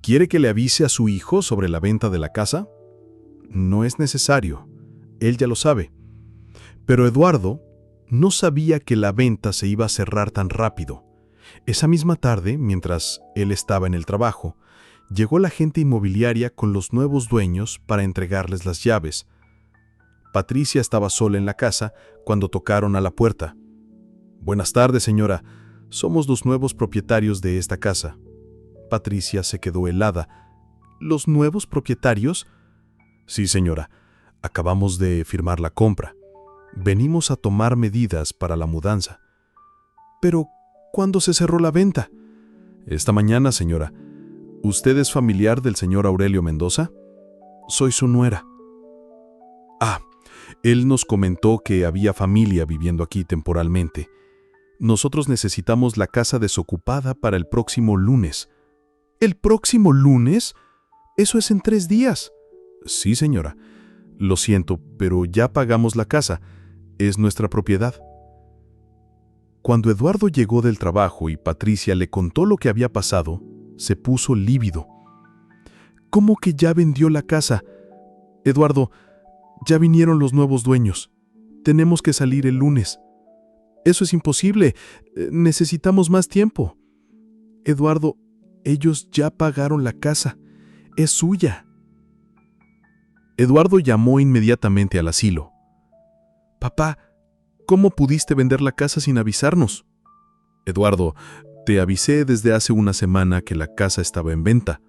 ¿Quiere que le avise a su hijo sobre la venta de la casa? No es necesario. Él ya lo sabe. Pero Eduardo no sabía que la venta se iba a cerrar tan rápido. Esa misma tarde, mientras él estaba en el trabajo, llegó la agente inmobiliaria con los nuevos dueños para entregarles las llaves. Patricia estaba sola en la casa cuando tocaron a la puerta. «Buenas tardes, señora. Somos los nuevos propietarios de esta casa». Patricia se quedó helada. ¿Los nuevos propietarios? Sí, señora. Acabamos de firmar la compra. Venimos a tomar medidas para la mudanza. Pero, ¿cuándo se cerró la venta? Esta mañana, señora. ¿Usted es familiar del señor Aurelio Mendoza? Soy su nuera. Ah, él nos comentó que había familia viviendo aquí temporalmente. Nosotros necesitamos la casa desocupada para el próximo lunes. ¿El próximo lunes? Eso es en 3 días. Sí, señora. Lo siento, pero ya pagamos la casa. Es nuestra propiedad. Cuando Eduardo llegó del trabajo y Patricia le contó lo que había pasado, se puso lívido. ¿Cómo que ya vendió la casa? Eduardo, ya vinieron los nuevos dueños. Tenemos que salir el lunes. Eso es imposible. Necesitamos más tiempo. Eduardo, ellos ya pagaron la casa. Es suya. Eduardo llamó inmediatamente al asilo. Papá, ¿cómo pudiste vender la casa sin avisarnos? Eduardo, te avisé desde hace una semana que la casa estaba en venta.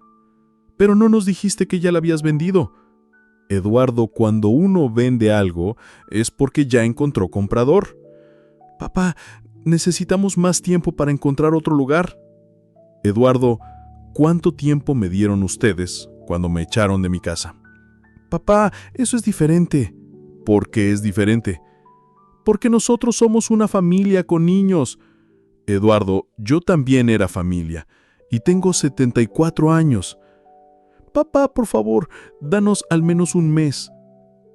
Pero no nos dijiste que ya la habías vendido. Eduardo, cuando uno vende algo es porque ya encontró comprador. Papá, necesitamos más tiempo para encontrar otro lugar. Eduardo, ¿cuánto tiempo me dieron ustedes cuando me echaron de mi casa? Papá, eso es diferente. ¿Por qué es diferente? Porque nosotros somos una familia con niños. Eduardo, yo también era familia y tengo 74 años. Papá, por favor, danos al menos un mes.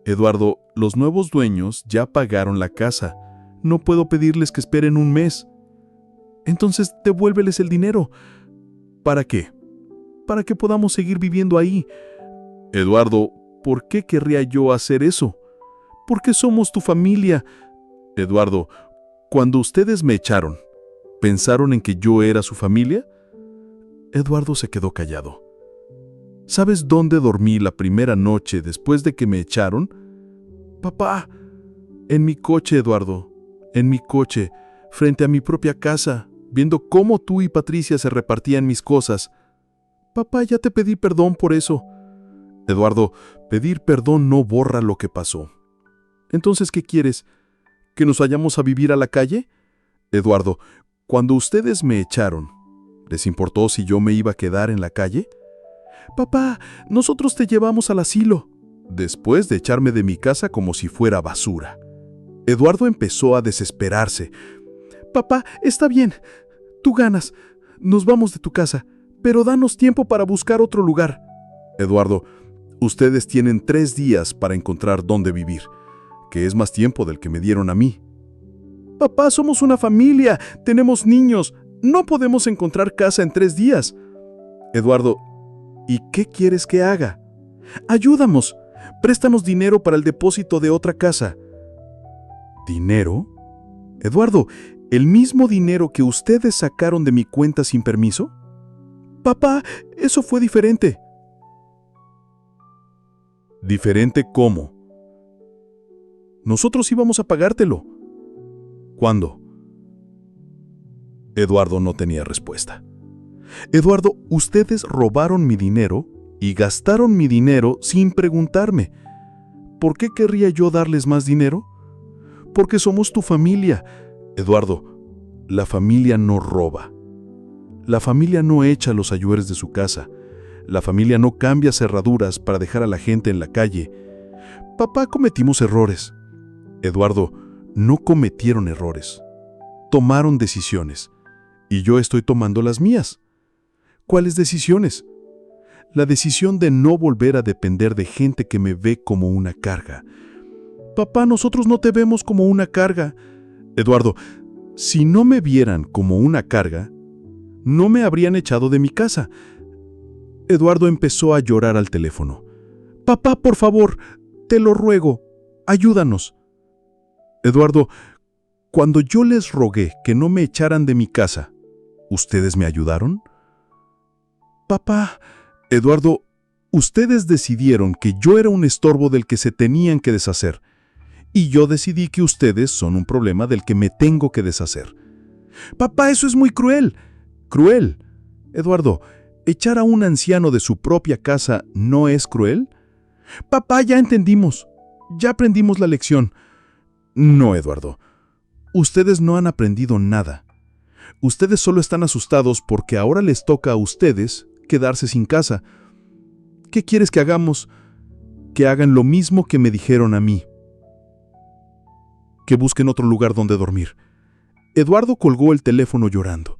Eduardo, los nuevos dueños ya pagaron la casa. No puedo pedirles que esperen un mes. Entonces, devuélveles el dinero. ¿Para qué? Para que podamos seguir viviendo ahí. Eduardo, ¿por qué querría yo hacer eso? Porque somos tu familia. Eduardo, cuando ustedes me echaron, ¿pensaron en que yo era su familia? Eduardo se quedó callado. ¿Sabes dónde dormí la primera noche después de que me echaron? Papá, en mi coche, Eduardo, en mi coche, frente a mi propia casa, viendo cómo tú y Patricia se repartían mis cosas. Papá, ya te pedí perdón por eso. Eduardo, pedir perdón no borra lo que pasó. Entonces, ¿qué quieres? ¿Que nos vayamos a vivir a la calle? Eduardo, cuando ustedes me echaron, ¿les importó si yo me iba a quedar en la calle? Papá, nosotros te llevamos al asilo. Después de echarme de mi casa como si fuera basura. Eduardo empezó a desesperarse. Papá, está bien. Tú ganas. Nos vamos de tu casa. Pero danos tiempo para buscar otro lugar. Eduardo, ustedes tienen 3 días para encontrar dónde vivir, que es más tiempo del que me dieron a mí. Papá, somos una familia. Tenemos niños. No podemos encontrar casa en 3 días. Eduardo, ¿y qué quieres que haga? Ayúdanos. Préstanos dinero para el depósito de otra casa. ¿Dinero? Eduardo, ¿el mismo dinero que ustedes sacaron de mi cuenta sin permiso? Papá, eso fue diferente. ¿Diferente cómo? Nosotros íbamos a pagártelo. ¿Cuándo? Eduardo no tenía respuesta. Eduardo, ustedes robaron mi dinero y gastaron mi dinero sin preguntarme. ¿Por qué querría yo darles más dinero? Porque somos tu familia. Eduardo, la familia no roba. La familia no echa los ayueres de su casa. La familia no cambia cerraduras para dejar a la gente en la calle. Papá, cometimos errores. Eduardo, no cometieron errores. Tomaron decisiones. Y yo estoy tomando las mías. ¿Cuáles decisiones? La decisión de no volver a depender de gente que me ve como una carga. Papá, nosotros no te vemos como una carga. Eduardo, si no me vieran como una carga, no me habrían echado de mi casa. Eduardo empezó a llorar al teléfono. Papá, por favor, te lo ruego, ayúdanos. Eduardo, cuando yo les rogué que no me echaran de mi casa, ¿ustedes me ayudaron? Papá, Eduardo, ustedes decidieron que yo era un estorbo del que se tenían que deshacer, y yo decidí que ustedes son un problema del que me tengo que deshacer. Papá, eso es muy cruel. Cruel. Eduardo, ¿echar a un anciano de su propia casa no es cruel? Papá, ya entendimos. Ya aprendimos la lección. No, Eduardo. Ustedes no han aprendido nada. Ustedes solo están asustados porque ahora les toca a ustedes quedarse sin casa. ¿Qué quieres que hagamos? Que hagan lo mismo que me dijeron a mí. Que busquen otro lugar donde dormir. Eduardo colgó el teléfono llorando.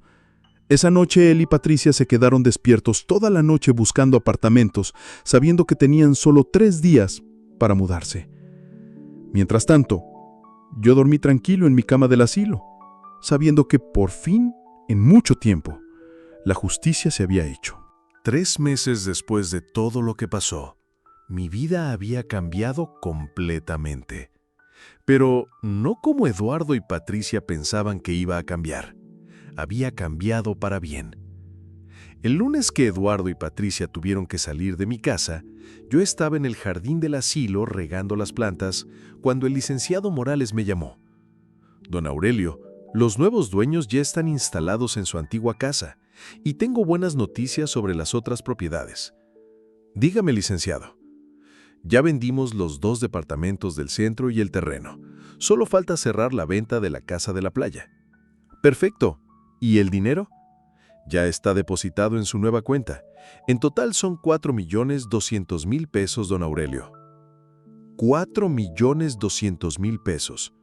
Esa noche él y Patricia se quedaron despiertos toda la noche buscando apartamentos, sabiendo que tenían solo 3 días para mudarse. Mientras tanto, yo dormí tranquilo en mi cama del asilo, sabiendo que por fin, en mucho tiempo, la justicia se había hecho. 3 meses después de todo lo que pasó, mi vida había cambiado completamente. Pero no como Eduardo y Patricia pensaban que iba a cambiar. Había cambiado para bien. El lunes que Eduardo y Patricia tuvieron que salir de mi casa, yo estaba en el jardín del asilo regando las plantas cuando el licenciado Morales me llamó. Don Aurelio, los nuevos dueños ya están instalados en su antigua casa y tengo buenas noticias sobre las otras propiedades. Dígame, licenciado. Ya vendimos los 2 departamentos del centro y el terreno. Solo falta cerrar la venta de la casa de la playa. Perfecto. ¿Y el dinero? Ya está depositado en su nueva cuenta. En total son 4.200.000 pesos, don Aurelio. 4.200.000 pesos.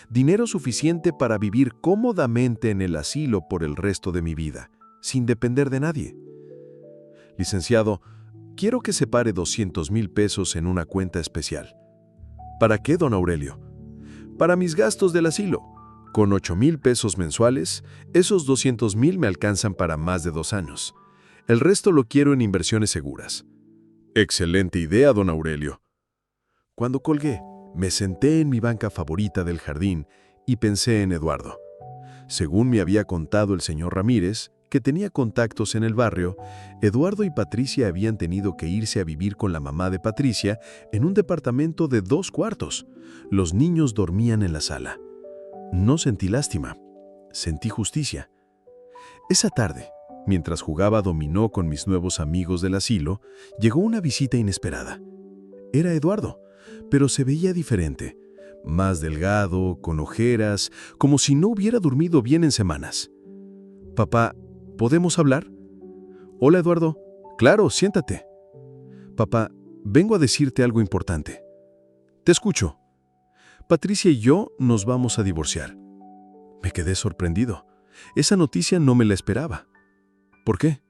Dinero suficiente para vivir cómodamente en el asilo por el resto de mi vida, sin depender de nadie. Licenciado, quiero que separe 200.000 pesos en una cuenta especial. ¿Para qué, don Aurelio? Para mis gastos del asilo. Con 8.000 pesos mensuales, esos 200.000 me alcanzan para más de 2 años. El resto lo quiero en inversiones seguras. Excelente idea, don Aurelio. Cuando colgué, me senté en mi banca favorita del jardín y pensé en Eduardo. Según me había contado el señor Ramírez, que tenía contactos en el barrio, Eduardo y Patricia habían tenido que irse a vivir con la mamá de Patricia en un departamento de 2 cuartos. Los niños dormían en la sala. No sentí lástima, sentí justicia. Esa tarde, mientras jugaba dominó con mis nuevos amigos del asilo, llegó una visita inesperada. Era Eduardo, pero se veía diferente, más delgado, con ojeras, como si no hubiera dormido bien en semanas. Papá, ¿podemos hablar? Hola, Eduardo. Claro, siéntate. Papá, vengo a decirte algo importante. Te escucho. Patricia y yo nos vamos a divorciar. Me quedé sorprendido. Esa noticia no me la esperaba. ¿Por qué?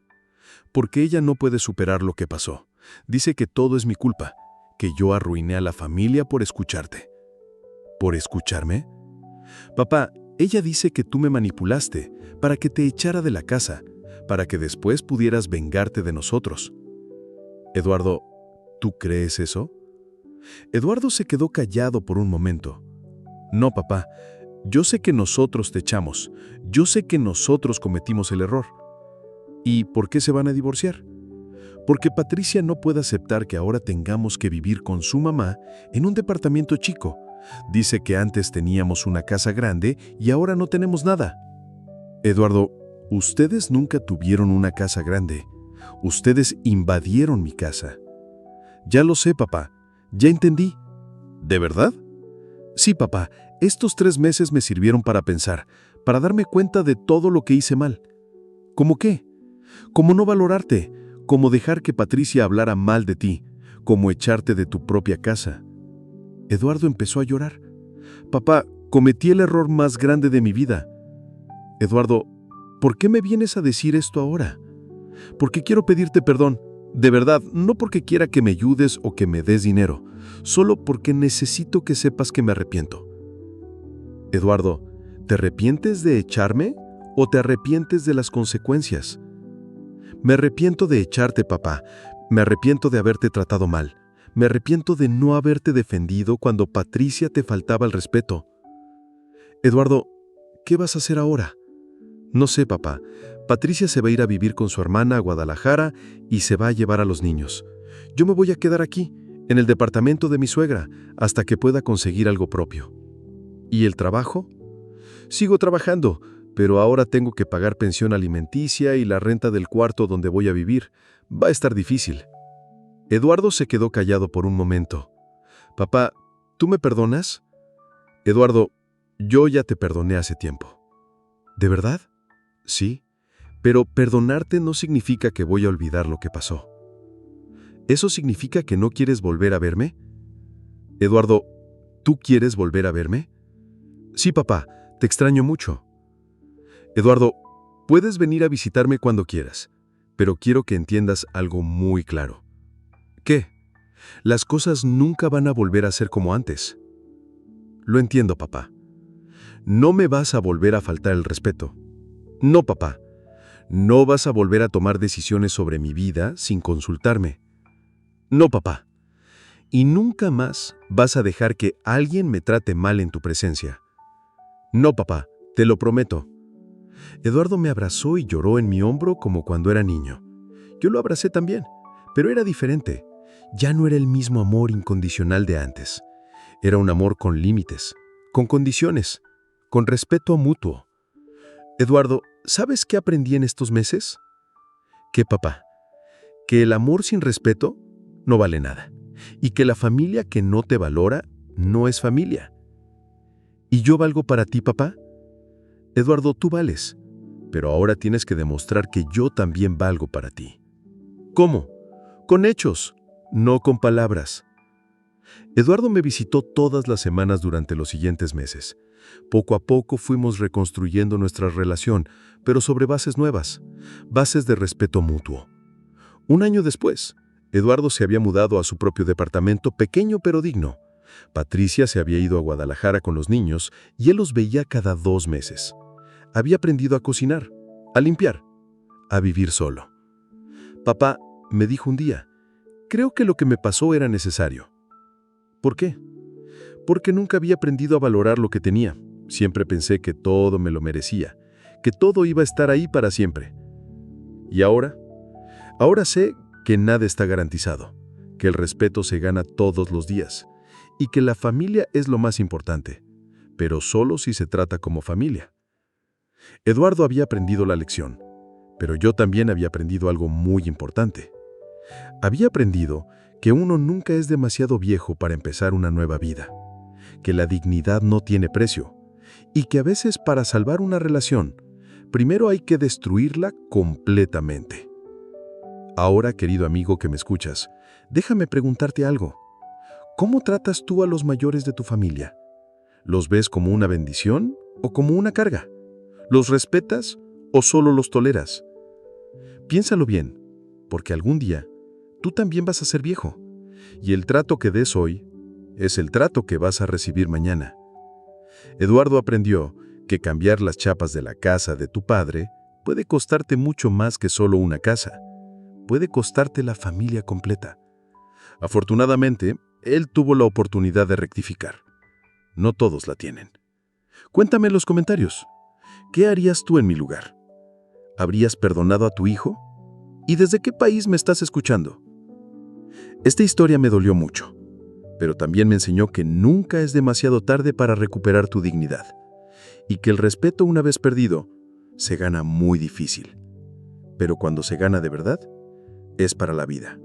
Porque ella no puede superar lo que pasó. Dice que todo es mi culpa, que yo arruiné a la familia por escucharte. ¿Por escucharme? Papá, ella dice que tú me manipulaste para que te echara de la casa, para que después pudieras vengarte de nosotros. Eduardo, ¿tú crees eso? Eduardo se quedó callado por un momento. No, papá, yo sé que nosotros te echamos, yo sé que nosotros cometimos el error. ¿Y por qué se van a divorciar? Porque Patricia no puede aceptar que ahora tengamos que vivir con su mamá en un departamento chico. Dice que antes teníamos una casa grande y ahora no tenemos nada. Eduardo, ustedes nunca tuvieron una casa grande. Ustedes invadieron mi casa. Ya lo sé, papá. Ya entendí. ¿De verdad? Sí, papá. Estos 3 meses me sirvieron para pensar, para darme cuenta de todo lo que hice mal. ¿Cómo qué? Cómo no valorarte, cómo dejar que Patricia hablara mal de ti, cómo echarte de tu propia casa. Eduardo empezó a llorar. Papá, cometí el error más grande de mi vida. Eduardo, ¿por qué me vienes a decir esto ahora? Porque quiero pedirte perdón. De verdad, no porque quiera que me ayudes o que me des dinero, solo porque necesito que sepas que me arrepiento. Eduardo, ¿te arrepientes de echarme o te arrepientes de las consecuencias? Me arrepiento de echarte, papá. Me arrepiento de haberte tratado mal. Me arrepiento de no haberte defendido cuando Patricia te faltaba el respeto. Eduardo, ¿qué vas a hacer ahora? No sé, papá. Patricia se va a ir a vivir con su hermana a Guadalajara y se va a llevar a los niños. Yo me voy a quedar aquí, en el departamento de mi suegra, hasta que pueda conseguir algo propio. ¿Y el trabajo? Sigo trabajando, pero ahora tengo que pagar pensión alimenticia y la renta del cuarto donde voy a vivir. Va a estar difícil. Eduardo se quedó callado por un momento. Papá, ¿tú me perdonas? Eduardo, yo ya te perdoné hace tiempo. ¿De verdad? Sí, pero perdonarte no significa que voy a olvidar lo que pasó. ¿Eso significa que no quieres volver a verme? Eduardo, ¿tú quieres volver a verme? Sí, papá, te extraño mucho. Eduardo, puedes venir a visitarme cuando quieras, pero quiero que entiendas algo muy claro. ¿Qué? Las cosas nunca van a volver a ser como antes. Lo entiendo, papá. No me vas a volver a faltar el respeto. No, papá. No vas a volver a tomar decisiones sobre mi vida sin consultarme. No, papá. Y nunca más vas a dejar que alguien me trate mal en tu presencia. No, papá, te lo prometo. Eduardo me abrazó y lloró en mi hombro como cuando era niño. Yo lo abracé también, pero era diferente. Ya no era el mismo amor incondicional de antes. Era un amor con límites, con condiciones, con respeto mutuo. Eduardo, ¿sabes qué aprendí en estos meses? ¿Qué, papá? Que el amor sin respeto no vale nada, y que la familia que no te valora no es familia. ¿Y yo valgo para ti, papá? Eduardo, tú vales, pero ahora tienes que demostrar que yo también valgo para ti. ¿Cómo? Con hechos, no con palabras. Eduardo me visitó todas las semanas durante los siguientes meses. Poco a poco fuimos reconstruyendo nuestra relación, pero sobre bases nuevas, bases de respeto mutuo. Un año después, Eduardo se había mudado a su propio departamento, pequeño pero digno. Patricia se había ido a Guadalajara con los niños y él los veía cada 2 meses. Había aprendido a cocinar, a limpiar, a vivir solo. Papá me dijo un día, creo que lo que me pasó era necesario. ¿Por qué? Porque nunca había aprendido a valorar lo que tenía. Siempre pensé que todo me lo merecía, que todo iba a estar ahí para siempre. ¿Y ahora? Ahora sé que nada está garantizado, que el respeto se gana todos los días y que la familia es lo más importante, pero solo si se trata como familia. Eduardo había aprendido la lección, pero yo también había aprendido algo muy importante. Había aprendido que uno nunca es demasiado viejo para empezar una nueva vida, que la dignidad no tiene precio y que a veces para salvar una relación, primero hay que destruirla completamente. Ahora, querido amigo que me escuchas, déjame preguntarte algo. ¿Cómo tratas tú a los mayores de tu familia? ¿Los ves como una bendición o como una carga? ¿Los respetas o solo los toleras? Piénsalo bien, porque algún día tú también vas a ser viejo, y el trato que des hoy es el trato que vas a recibir mañana. Eduardo aprendió que cambiar las chapas de la casa de tu padre puede costarte mucho más que solo una casa. Puede costarte la familia completa. Afortunadamente, él tuvo la oportunidad de rectificar. No todos la tienen. Cuéntame en los comentarios. ¿Qué harías tú en mi lugar? ¿Habrías perdonado a tu hijo? ¿Y desde qué país me estás escuchando? Esta historia me dolió mucho, pero también me enseñó que nunca es demasiado tarde para recuperar tu dignidad y que el respeto una vez perdido se gana muy difícil, pero cuando se gana de verdad, es para la vida.